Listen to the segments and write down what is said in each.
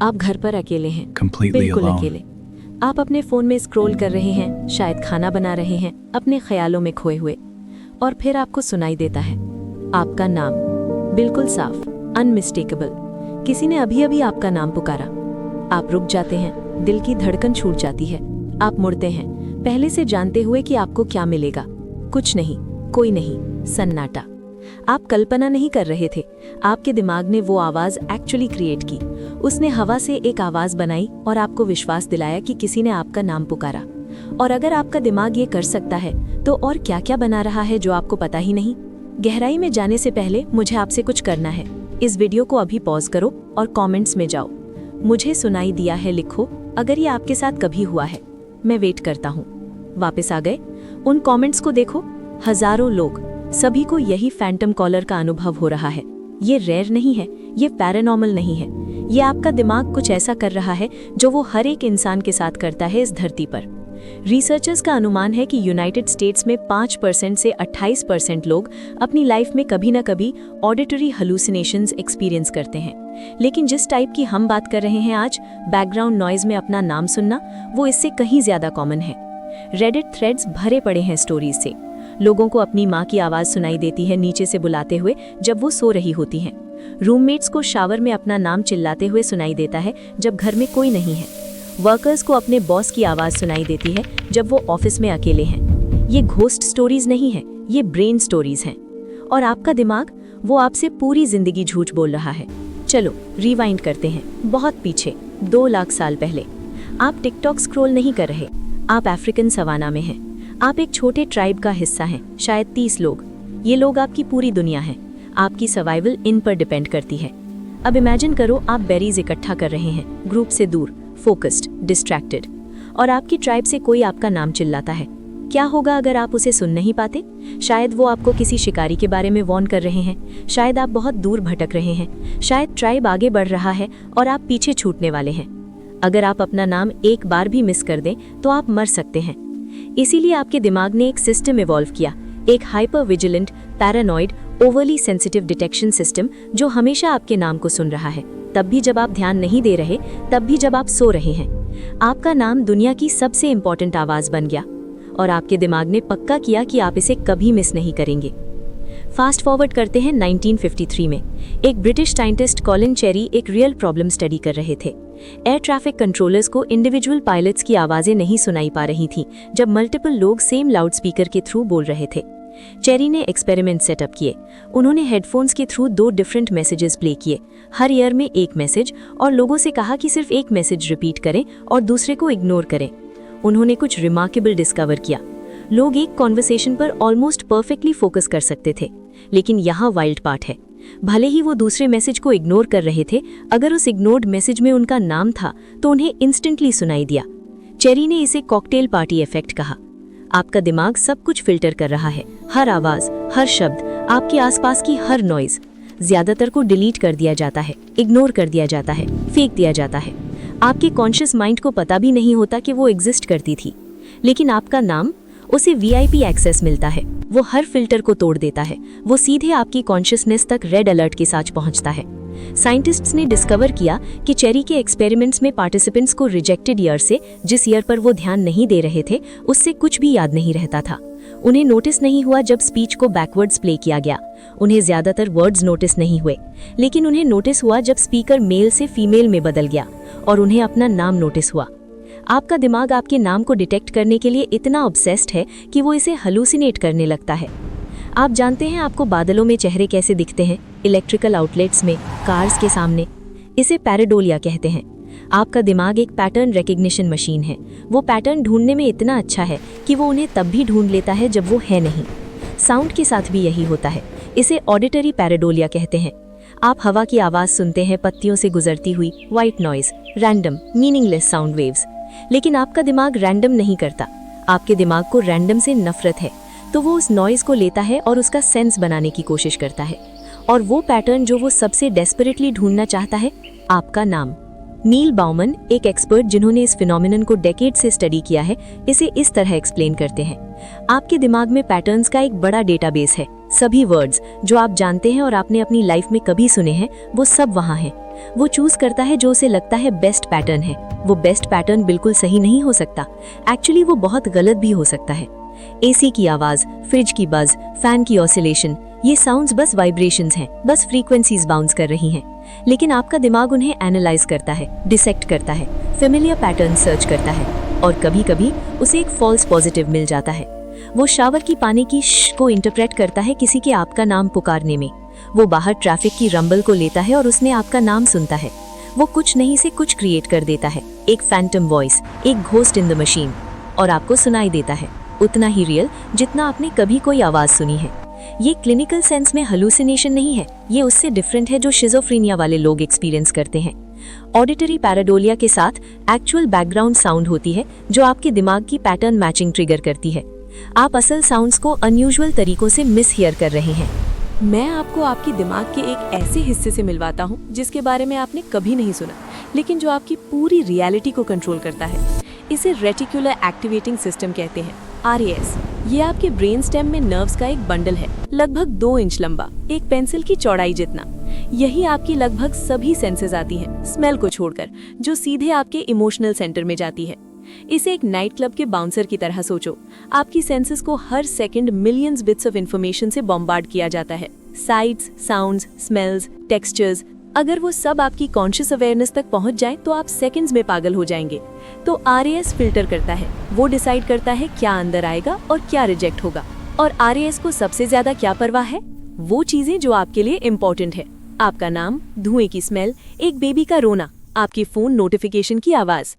आप घर पर अकेले हैं, completely बिल्कुल alone. अकेले। आप अपने फोन में स्क्रॉल कर रहे हैं, शायद खाना बना रहे हैं, अपने ख्यालों में खोए हुए, और फिर आपको सुनाई देता है आपका नाम, बिल्कुल साफ, अनमिस्टेकेबल। किसी ने अभी अभी आपका नाम पुकारा। आप रुक जाते हैं, दिल की धड़कन छूट जाती है। आप मुड़ते हैं, पहले से जानते हुए कि आपको क्या मिलेगा। कुछ नहीं, कोई नहीं, सन्नाटा। आप कल्पना नहीं कर रहे थे, आपके दिमाग ने वो आवाज एक्चुअली क्रिएट की। उसने हवा से एक आवाज बनाई और आपको विश्वास दिलाया कि किसी ने आपका नाम पुकारा। और अगर आपका दिमाग ये कर सकता है, तो और क्या क्या बना रहा है जो आपको पता ही नहीं। गहराई में जाने से पहले मुझे आपसे कुछ करना है। इस वीडियो को अभी पॉज करो और कमेंट्स में जाओ। मुझे सुनाई दिया है लिखो, अगर ये आपके साथ कभी हुआ है। मैं वेट करता हूँ। वापस आ गए? उन कमेंट्स को देखो, हजारों लोग, सभी को यही फैंटम कॉलर का अनुभव हो रहा है। ये रेयर नहीं है, ये पैरानॉर्मल नहीं है। ये आपका दिमाग कुछ ऐसा कर रहा है जो वो हर एक इंसान के साथ करता है इस धरती पर। रिसर्चर्स का अनुमान है कि यूनाइटेड स्टेट्स में 5% से 28% लोग अपनी लाइफ में कभी न कभी ऑडिटरी हलुसिनेशंस एक्सपीरियंस करते हैं। लेकिन जिस टाइप की हम बात कर रहे हैं आज, बैकग्राउंड नॉइज में अपना नाम सुनना, वो इससे कहीं ज्यादा कॉमन है। रेडिट थ्रेड्स भरे पड़े हैं स्टोरीज से। लोगों को अपनी माँ की आवाज सुनाई देती है नीचे से बुलाते हुए जब वो सो रही होती हैं। रूममेट्स को शावर में अपना नाम चिल्लाते हुए सुनाई देता है जब घर में कोई नहीं है। वर्कर्स को अपने बॉस की आवाज सुनाई देती है जब वो ऑफिस में अकेले हैं। ये घोस्ट स्टोरीज नहीं है, ये ब्रेन स्टोरीज हैं। और आपका दिमाग, वो आपसे पूरी जिंदगी झूठ बोल रहा है। चलो रिवाइंड करते हैं, बहुत पीछे, 2 लाख साल पहले। आप टिकटॉक स्क्रॉल नहीं कर रहे, आप अफ्रीकन सवाना में हैं। आप एक छोटे ट्राइब का हिस्सा हैं, शायद 30 लोग। ये लोग आपकी पूरी दुनिया है। आपकी सर्वाइवल इन पर डिपेंड करती है। अब इमेजिन करो, आप बेरीज इकट्ठा कर रहे हैं, ग्रुप से दूर, फोकस्ड, डिस्ट्रैक्टेड, और आपकी ट्राइब से कोई आपका नाम चिल्लाता है। क्या होगा अगर आप उसे सुन नहीं पाते? शायद वो आपको किसी शिकारी के बारे में वॉर्न कर रहे हैं, शायद आप बहुत दूर भटक रहे हैं, शायद ट्राइब आगे बढ़ रहा है और आप पीछे छूटने वाले हैं। अगर आप अपना नाम एक बार भी मिस कर दें तो आप मर सकते हैं। इसीलिए आपके दिमाग ने एक सिस्टम इवॉल्व किया, एक hyper vigilant, paranoid, overly sensitive detection system, जो हमेशा आपके नाम को सुन रहा है, तब भी जब आप ध्यान नहीं दे रहे, तब भी जब आप सो रहे हैं। आपका नाम दुनिया की सबसे इंपॉर्टेंट आवाज बन गया, और आपके दिमाग ने पक्का किया कि आप इसे कभी मिस नहीं करेंगे। फास्ट फॉरवर्ड करते हैं 1953 में। एक ब्रिटिश साइंटिस्ट कॉलिन चेरी एक रियल प्रॉब्लम स्टडी कर रहे थे। एयर ट्रैफिक कंट्रोलर्स को इंडिविजुअल पायलट्स की आवाजें नहीं सुनाई पा रही थीं जब मल्टीपल लोग सेम लाउडस्पीकर के थ्रू बोल रहे थे। चेरी ने एक्सपेरिमेंट सेटअप किए। उन्होंने हेडफोन्स के थ्रू 2 डिफरेंट मैसेजेस प्ले किए, हर ईयर में एक मैसेज, और लोगों से कहा कि सिर्फ एक मैसेज रिपीट करें और दूसरे को इग्नोर करें। उन्होंने कुछ रिमार्केबल डिस्कवर किया। लोग एक कॉन्वर्सेशन पर ऑलमोस्ट परफेक्टली फोकस कर सकते थे, लेकिन यहाँ वाइल्ड पार्ट है। भले ही वो दूसरे मैसेज को इग्नोर कर रहे थे, अगर उस इग्नोर्ड मैसेज में उनका नाम था तो उन्हें इंस्टेंटली सुनाई दिया। चेरी ने इसे कॉकटेल पार्टी इफेक्ट कहा। आपका दिमाग सब कुछ फिल्टर कर रहा है, हर आवाज, हर शब्द, आपके आसपास की हर नॉइज। ज्यादातर को डिलीट कर दिया जाता है, इग्नोर कर दिया जाता है, फेंक दिया जाता है। आपके कॉन्शियस माइंड को पता भी नहीं होता कि वो एग्जिस्ट करती थी। लेकिन आपका नाम, उसे वीआईपी एक्सेस मिलता है। वो हर फिल्टर को तोड़ देता है। वो सीधे आपकी कॉन्शियसनेस तक रेड अलर्ट के साथ पहुंचता है। साइंटिस्ट्स ने डिस्कवर किया कि चेरी के एक्सपेरिमेंट्स में पार्टिसिपेंट्स को रिजेक्टेड ईयर से, जिस ईयर पर वो ध्यान नहीं दे रहे थे, उससे कुछ भी याद नहीं रहता था। उन्हें नोटिस नहीं हुआ जब स्पीच को बैकवर्ड्स प्ले किया गया। उन्हें ज्यादातर वर्ड्स नोटिस नहीं हुए, लेकिन उन्हें नोटिस हुआ जब स्पीकर मेल से फीमेल में बदल गया, और उन्हें अपना नाम नोटिस हुआ। आपका दिमाग आपके नाम को डिटेक्ट करने के लिए इतना ऑब्सेस्ड है कि वो इसे हलुसिनेट करने लगता है। आप जानते हैं आपको बादलों में चेहरे कैसे दिखते हैं, इलेक्ट्रिकल आउटलेट्स में, कार्स के सामने? इसे पैराडोलिया कहते हैं। आपका दिमाग एक पैटर्न रिकग्निशन मशीन है। वो पैटर्न ढूंढने में इतना अच्छा है कि वो उन्हें तब भी ढूंढ लेता है जब वो है नहीं। साउंड के साथ भी यही होता है। इसे ऑडिटरी पैराडोलिया कहते हैं। आप हवा की आवाज सुनते हैं, पत्तियों से गुजरती हुई, white noise, random, meaningless sound waves. लेकिन आपका दिमाग रैंडम नहीं करता। आपके दिमाग को रैंडम से नफरत है, तो वो उस नॉइज को लेता है और उसका सेंस बनाने की कोशिश करता है। और वो पैटर्न जो वो सबसे डेस्परेटली ढूंढना चाहता है, आपका नाम। नील बाउमन, एक एक्सपर्ट जिन्होंने इस फिनोमिनन को डेकेड से स्टडी किया है, इसे इस तरह एक्सप्लेन करते हैं। आपके दिमाग में पैटर्न्स का एक बड़ा डेटाबेस है। सभी वर्ड्स जो आप जानते हैं और आपने अपनी लाइफ में कभी सुने हैं, वो सब वहाँ हैं। वो चूज करता है जो उसे लगता है बेस्ट पैटर्न है। वो बेस्ट पैटर्न बिल्कुल सही नहीं हो सकता, एक्चुअली वो बहुत गलत भी हो सकता है। एसी की आवाज, फ्रिज की बज, फैन की ऑसिलेशन, ये साउंड्स बस वाइब्रेशंस हैं, बस फ्रीक्वेंसीज बाउंस कर रही हैं। लेकिन आपका दिमाग उन्हें एनालाइज करता है, डिसेक्ट करता है, फेमिलियर पैटर्न सर्च करता है, और कभी कभी उसे एक फॉल्स पॉजिटिव मिल जाता है। वो शावर की पानी की श को इंटरप्रेट करता है किसी के आपका नाम पुकारने में। वो बाहर ट्रैफिक की रंबल को लेता है और उसने आपका नाम सुनता है। वो कुछ नहीं से कुछ क्रिएट कर देता है, एक फैंटम वॉइस, एक घोस्ट इन द मशीन, और आपको सुनाई देता है, उतना ही रियल जितना आपने कभी कोई आवाज सुनी है। ये क्लिनिकल सेंस में हेलुसिनेशन नहीं है, ये उससे डिफरेंट है जो शिजोफ्रेनिया वाले लोग एक्सपीरियंस करते हैं। ऑडिटरी पैराडोलिया के साथ एक्चुअल बैकग्राउंड साउंड होती है जो आपके दिमाग की पैटर्न मैचिंग ट्रिगर करती है। आप असल साउंड्स को अनयूजुअल तरीकों से मिस हियर कर रहे हैं। मैं आपको आपके दिमाग के एक ऐसे हिस्से से मिलवाता हूँ जिसके बारे में आपने कभी नहीं सुना, लेकिन जो आपकी पूरी रियलिटी को कंट्रोल करता है। इसे रेटिकुलर एक्टिवेटिंग सिस्टम कहते हैं, RAS। ये आपके ब्रेन स्टेम में नर्व्स का एक बंडल है, लगभग 2 इंच लंबा, एक पेंसिल की चौड़ाई जितना। यही आपकी लगभग सभी सेंसेस आती हैं, स्मेल को छोड़कर, जो सीधे आपके इमोशनल सेंटर में जाती है। इसे एक नाइट क्लब के बाउंसर की तरह सोचो। आपकी सेंसेस को हर second millions bits of information से बॉम्बार्ड किया जाता है, साइट्स, साउंड्स, स्मेल्स, टेक्सचर्स। अगर वो सब आपकी कॉन्शियस अवेयरनेस तक पहुंच जाए तो आप सेकंड्स में पागल हो जाएंगे। तो RAS फिल्टर करता है, वो डिसाइड करता है क्या अंदर आएगा और क्या रिजेक्ट होगा। और RAS को सबसे ज्यादा क्या परवाह है? वो चीजें जो आपके लिए इम्पोर्टेंट है। आपका नाम, धुएं की स्मेल, एक बेबी का रोना, आपकी फोन नोटिफिकेशन की आवाज।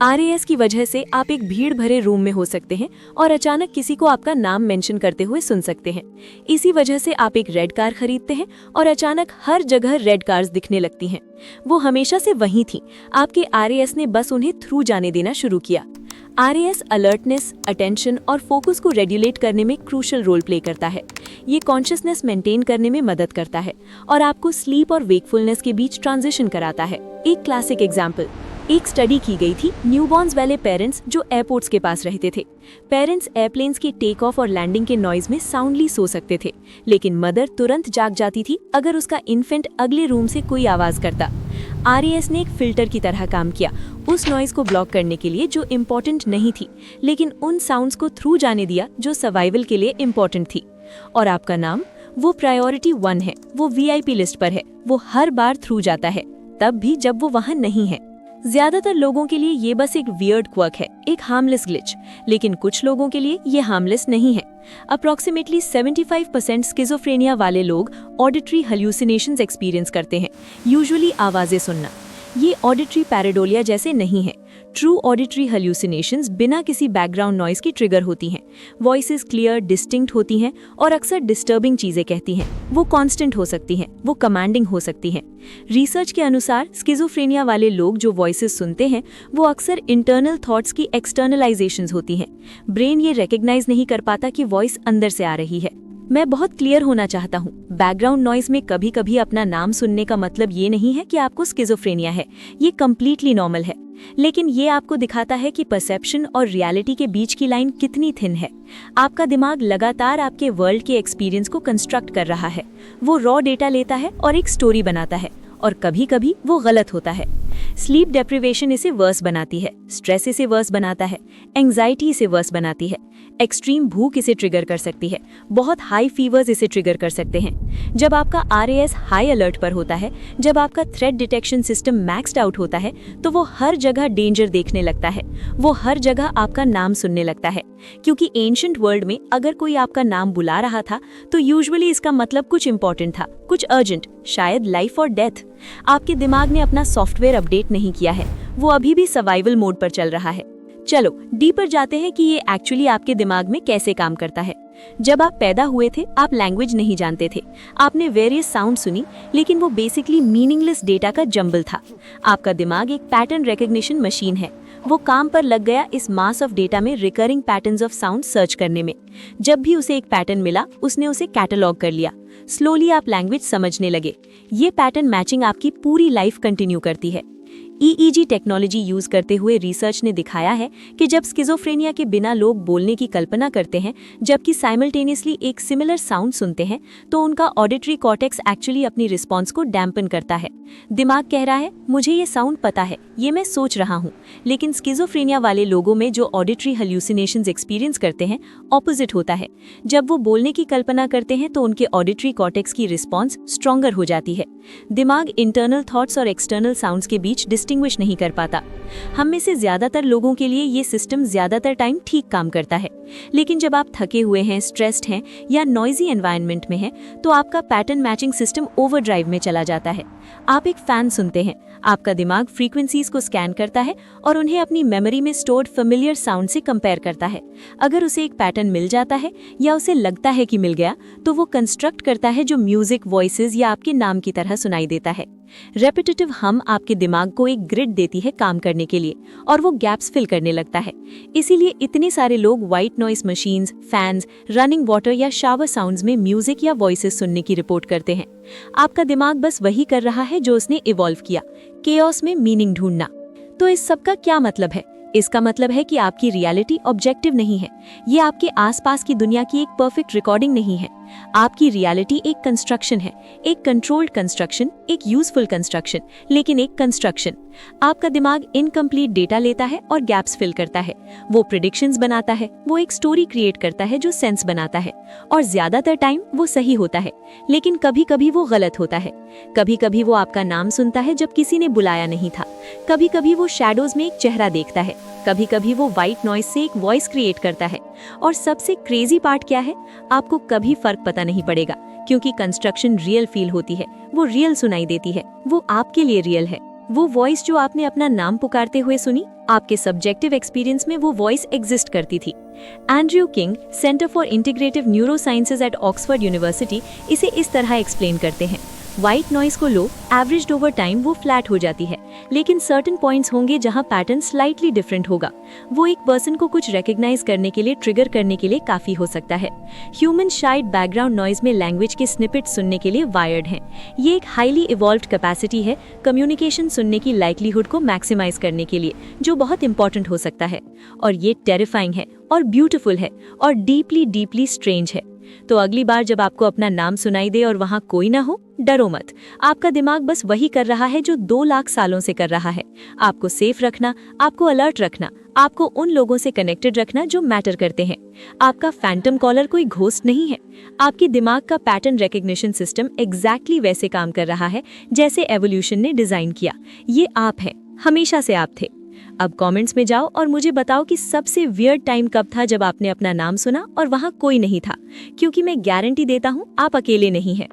RAS की वजह से आप एक भीड़ भरे रूम में हो सकते हैं और अचानक किसी को आपका नाम मेंशन करते हुए सुन सकते हैं। इसी वजह से आप एक रेड कार खरीदते हैं और अचानक हर जगह रेड कार्स दिखने लगती हैं। वो हमेशा से वहीं थी, आपके RAS ने बस उन्हें थ्रू जाने देना शुरू किया। RAS अलर्टनेस, अटेंशन और फोकस को रेगुलेट करने में क्रूशल रोल प्ले करता है। ये कॉन्शियसनेस मेंटेन करने में मदद करता है और आपको स्लीप और वेकफुलनेस के बीच ट्रांजिशन कराता है। एक क्लासिक एग्जाम्पल, एक स्टडी की गई थी न्यूबॉर्न्स वाले पेरेंट्स जो एयरपोर्ट्स के पास रहते थे। पेरेंट्स एयरप्लेन्स के टेक ऑफ और लैंडिंग के नॉइज में साउंडली सो सकते थे, लेकिन मदर तुरंत जाग जाती थी अगर उसका इन्फेंट अगले रूम से कोई आवाज करता। RAS ने एक फिल्टर की तरह काम किया, उस नॉइज को ब्लॉक करने के लिए जो इम्पोर्टेंट नहीं थी, लेकिन उन साउंड्स को थ्रू जाने दिया जो सर्वाइवल के लिए इम्पोर्टेंट थी। और आपका नाम, वो प्रायोरिटी 1 है, वो VIP लिस्ट पर है, वो हर बार थ्रू जाता है, तब भी जब वो वहाँ नहीं है। ज्यादातर लोगों के लिए ये बस एक वियर्ड क्वर्क है, एक हार्मलेस ग्लिच, लेकिन कुछ लोगों के लिए ये हार्मलेस नहीं है। अप्रोक्सीमेटली 75% स्किज़ोफ्रेनिया वाले लोग ऑडिटरी हेल्यूसिनेशंस एक्सपीरियंस करते हैं, यूजुअली आवाजें सुनना। ये ऑडिटरी पैराडोलिया जैसे नहीं है। ट्रू ऑडिटरी हेल्यूसिनेशंस बिना किसी बैकग्राउंड नॉइज की ट्रिगर होती हैं। वॉइसेस क्लियर, डिस्टिंक्ट होती हैं और अक्सर डिस्टर्बिंग चीजें कहती हैं। वो कांस्टेंट हो सकती हैं, वो कमांडिंग हो सकती हैं। रिसर्च के अनुसार स्किज़ोफ्रेनिया वाले लोग जो वॉइसेस सुनते हैं वो अक्सर इंटरनल थॉट्स की एक्सटर्नलाइजेशंस होती हैं। ब्रेन ये रिकॉग्नाइज नहीं कर पाता कि वॉइस अंदर से आ रही है। मैं बहुत क्लियर होना चाहता हूँ, बैकग्राउंड नॉइज में कभी कभी अपना नाम सुनने का मतलब ये नहीं है कि आपको स्किज़ोफ्रेनिया है। ये कम्प्लीटली नॉर्मल है, लेकिन ये आपको दिखाता है कि परसेप्शन और रियलिटी के बीच की लाइन कितनी थिन है। आपका दिमाग लगातार आपके वर्ल्ड के एक्सपीरियंस को कंस्ट्रक्ट कर रहा है। वो रॉ डेटा लेता है और एक स्टोरी बनाता है, और कभी कभी वो गलत होता है। स्लीप डेप्रिवेशन इसे वर्स बनाती है, स्ट्रेस इसे वर्स बनाता है, एंजाइटी इसे वर्स बनाती है, एक्सट्रीम भूख इसे ट्रिगर कर सकती है, बहुत हाई फीवर्स इसे ट्रिगर कर सकते हैं। जब आपका RAS हाई अलर्ट पर होता है, जब आपका threat detection system maxed out होता है, तो वो हर जगह डेंजर देखने लगता है, वो हर जगह आपका नाम सुनने लगता है। क्योंकि एंशिएंट वर्ल्ड में अगर कोई आपका नाम बुला रहा था तो यूजुअली इसका मतलब कुछ इंपॉर्टेंट था, कुछ अर्जेंट, शायद लाइफ और डेथ। आपके दिमाग ने अपना सॉफ्टवेयर अपडेट नहीं किया है, वो अभी भी सर्वाइवल मोड पर चल रहा है। चलो डीपर जाते हैं कि ये एक्चुअली आपके दिमाग में कैसे काम करता है। जब आप पैदा हुए थे आप लैंग्वेज नहीं जानते थे, आपने वेरियस साउंड सुनी, लेकिन वो बेसिकली मीनिंगलेस डेटा का जंबल था। आपका दिमाग एक पैटर्न रिकॉग्निशन मशीन है, वो काम पर लग गया इस मास ऑफ डेटा में recurring patterns of sound search करने में। जब भी उसे एक पैटर्न मिला उसने उसे कैटलॉग कर लिया। स्लोली आप लैंग्वेज समझने लगे। ये पैटर्न मैचिंग आपकी पूरी लाइफ कंटिन्यू करती है। ईईजी टेक्नोलॉजी यूज करते हुए रिसर्च ने दिखाया है कि जब स्किज़ोफ्रेनिया के बिना लोग बोलने की कल्पना करते हैं जबकि साइमल्टेनियसली एक सिमिलर साउंड सुनते हैं तो उनका ऑडिटरी कॉर्टेक्स एक्चुअली अपनी रिस्पॉन्स को डैम्पन करता है। दिमाग कह रहा है मुझे ये साउंड पता है, ये मैं सोच रहा हूँ। लेकिन स्किज़ोफ्रेनिया वाले लोगों में जो ऑडिटरी हेल्यूसिनेशंस एक्सपीरियंस करते हैं ऑपोजिट होता है। जब वो बोलने की कल्पना करते हैं तो उनके ऑडिटरी कॉर्टेक्स की रिस्पॉन्स स्ट्रॉन्गर हो जाती है। दिमाग इंटरनल थॉट्स और एक्सटर्नल साउंड्स के बीच डिस्टिंग्विश नहीं कर पाता। हम में से ज्यादातर लोगों के लिए ये सिस्टम ज्यादातर टाइम ठीक काम करता है, लेकिन जब आप थके हुए हैं, स्ट्रेस्ड हैं या नॉइजी एनवायरनमेंट में हैं तो आपका पैटर्न मैचिंग सिस्टम ओवरड्राइव में चला जाता है। आप एक फैन सुनते हैं, आपका दिमाग फ्रीक्वेंसीज को स्कैन करता है और उन्हें अपनी मेमोरी में स्टोर्ड फेमिलियर साउंड से कंपेयर करता है। अगर उसे एक पैटर्न मिल जाता है या उसे लगता है कि मिल गया तो वो कंस्ट्रक्ट करता है जो म्यूजिक, वॉइसेस या आपके नाम की तरह सुनाई देता है। रेपिटेटिव हम आपके दिमाग को एक ग्रिड देती है काम करने के लिए और वो गैप्स फिल करने लगता है। इसीलिए इतने सारे लोग white noise machines, fans, running water या शावर साउंड्स में म्यूजिक या वॉइसेस सुनने की रिपोर्ट करते हैं। आपका दिमाग बस वही कर रहा है जो उसने इवॉल्व किया, केओस में मीनिंग ढूंढना। तो इस सब का क्या मतलब है? इसका मतलब है कि आपकी रियलिटी ऑब्जेक्टिव नहीं है। ये आपके आसपास की दुनिया की एक परफेक्ट रिकॉर्डिंग नहीं है। आपकी रियलिटी एक कंस्ट्रक्शन है, एक कंट्रोल्ड कंस्ट्रक्शन, एक यूजफुल कंस्ट्रक्शन, लेकिन एक कंस्ट्रक्शन। आपका दिमाग इनकम्प्लीट डेटा लेता है और गैप्स फिल करता है। वो प्रेडिक्शंस बनाता है, वो एक स्टोरी क्रिएट करता है जो सेंस बनाता है, और ज्यादातर टाइम वो सही होता है, लेकिन कभी कभी वो गलत होता है। कभी कभी वो आपका नाम सुनता है जब किसी ने बुलाया नहीं था, कभी कभी वो शैडोज में एक चेहरा देखता है, कभी कभी वो वाइट नॉइस से एक वॉइस क्रिएट करता है। और सबसे क्रेजी पार्ट क्या है? आपको कभी फर्क पता नहीं पड़ेगा, क्योंकि कंस्ट्रक्शन रियल फील होती है, वो रियल सुनाई देती है, वो आपके लिए रियल है। वो वॉइस जो आपने अपना नाम पुकारते हुए सुनी, आपके सब्जेक्टिव एक्सपीरियंस में वो वॉइस एग्जिस्ट करती थी। Andrew king, centre for integrative neurosciences at Oxford university, इसे इस तरह एक्सप्लेन करते हैं। व्हाइट नॉइस को लो, एवरेज्ड ओवर टाइम वो फ्लैट हो जाती है, लेकिन सर्टेन पॉइंट्स होंगे जहां पैटर्न स्लाइटली डिफरेंट होगा। वो एक पर्सन को कुछ रिकॉग्नाइज करने के लिए, ट्रिगर करने के लिए काफी हो सकता है। ह्यूमन शाइड बैकग्राउंड नॉइज में लैंग्वेज के स्निपेट सुनने के लिए वायर्ड हैं। ये एक हाईली इवॉल्व्ड कैपेसिटी है कम्युनिकेशन सुनने की लाइक्लीहुड को मैक्सिमाइज करने के लिए, जो बहुत इंपॉर्टेंट हो सकता है। और ये टेरिफाइंग है और ब्यूटीफुल है और डीपली स्ट्रेंज है। तो अगली बार जब आपको अपना नाम सुनाई दे और वहां कोई ना हो, डरो मत। आपका दिमाग बस वही कर रहा है जो 2 लाख सालों से कर रहा है। आपको सेफ रखना, आपको अलर्ट रखना, आपको उन लोगों से कनेक्टेड रखना जो मैटर करते हैं। आपका फैंटम कॉलर कोई घोस्ट नहीं है। आपके दिमाग का पैटर्न रिकग्निशन सिस्टम एग्जैक्टली वैसे काम कर रहा है जैसे एवोल्यूशन ने डिजाइन किया। ये आप हैं, हमेशा से आप थे। अब कमेंट्स में जाओ और मुझे बताओ कि सबसे वियर्ड टाइम कब था जब आपने अपना नाम सुना और वहां कोई नहीं था, क्योंकि मैं गारंटी देता हूं आप अकेले नहीं हैं।